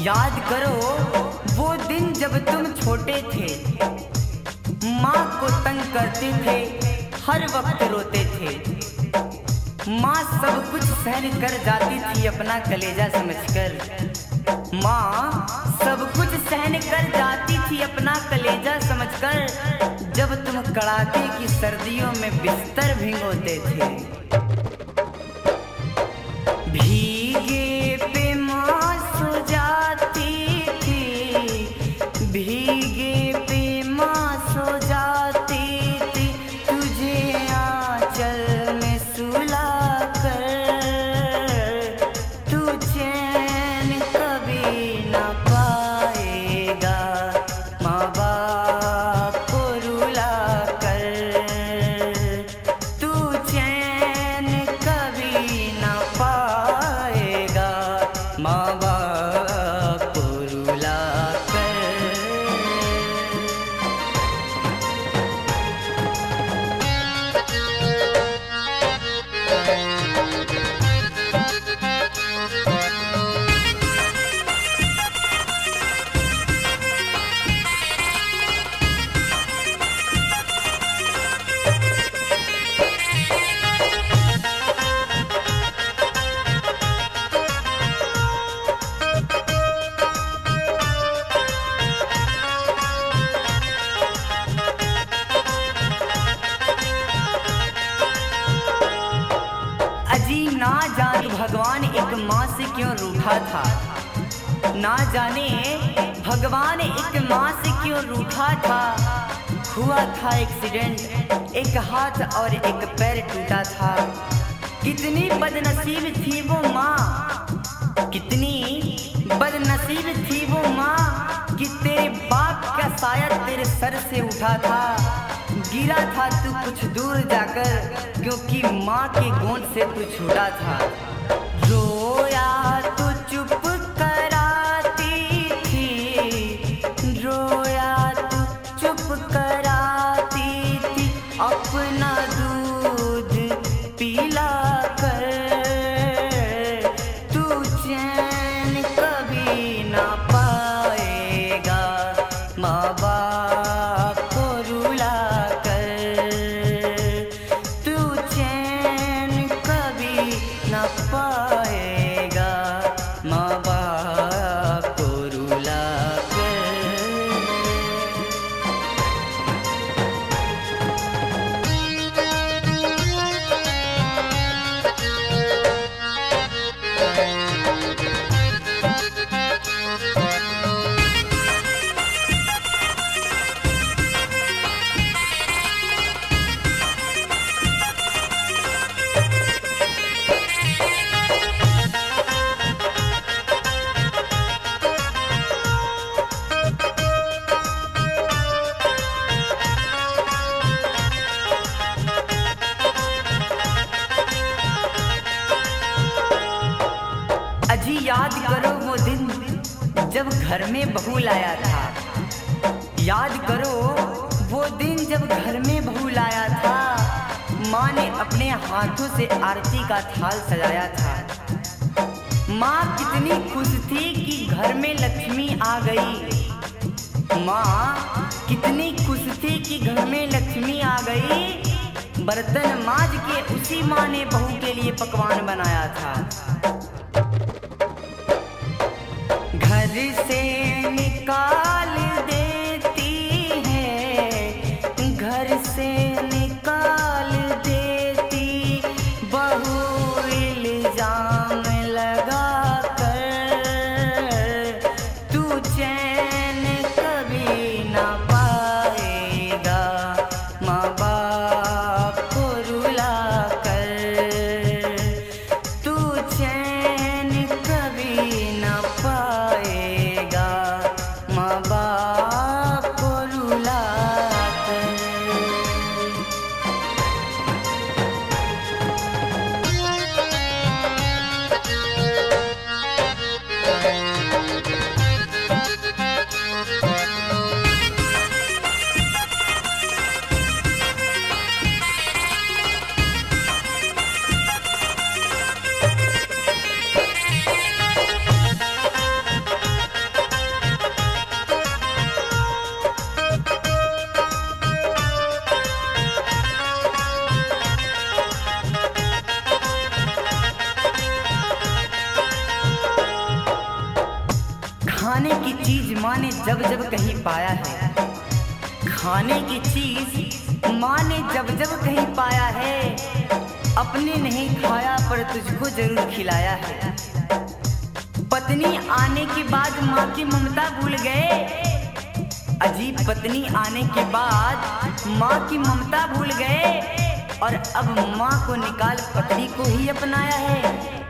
याद करो वो दिन जब तुम छोटे थे, माँ को तंग करते थे, हर वक्त रोते थे। माँ सब कुछ सहन कर जाती थी अपना कलेजा समझकर। माँ सब कुछ सहन कर जाती थी अपना कलेजा समझकर, जब तुम कड़ाके की सर्दियों में बिस्तर भिगोते थे। भीगे पे माँ सो जाती थी, भीगे पे माँ सो जाती थी, तुझे आंचल में सुला कर। तू चैन कभी ना पाएगा माँ बाप को रुला कर। तू चैन कभी ना पाएगा माँ बाप को रुला कर। अजी ना जाने भगवान एक माँ से क्यों रूठा था, ना जाने भगवान एक माँ से क्यों रूठा था। हुआ था एक्सीडेंट, एक हाथ और एक पैर टूटा था। कितनी बदनसीब थी वो माँ, कितनी बदनसीब थी वो माँ, कि तेरे बाप का साया तेरे सर से उठा था। गिरा था तू कुछ दूर जाकर, क्योंकि माँ के गोद से तू छूटा था। रोया तो चुप कराती थी, रोया तो चुप कराती थी, अपना दूध पिला कर। तू चैन कभी ना पाएगा माँ बाप को रुला कर। तू चैन कभी ना पाएगा माँ बाप को रुला कर। अजी याद करो वो दिन जब घर में बहू लाया था, याद करो वो दिन जब घर में बहू लाया था। माँ ने अपने हाथों से आरती का थाल सजाया था। माँ कितनी खुश थी कि घर में लक्ष्मी आ गई। माँ कितनी खुश थी कि घर में लक्ष्मी आ गई। बर्तन मांज के उसी माँ ने बहू के लिए पकवान बनाया था। घर से निकाल देती है, घर से निकाल देती, बहू इल्जाम लगा कर। तू चैन कभी ना पाएगा माँ बाप को रुला कर। तू चैन कभी ना पाएगा माँ बाप कहीं पाया है, खाने की चीज माँ ने जब जब कहीं पाया है, अपने नहीं खाया पर तुझको जरूर खिलाया है। पत्नी आने के बाद माँ की ममता भूल गए, अजीब पत्नी आने के बाद माँ की ममता भूल गए, और अब माँ को निकाल पत्नी को ही अपनाया है।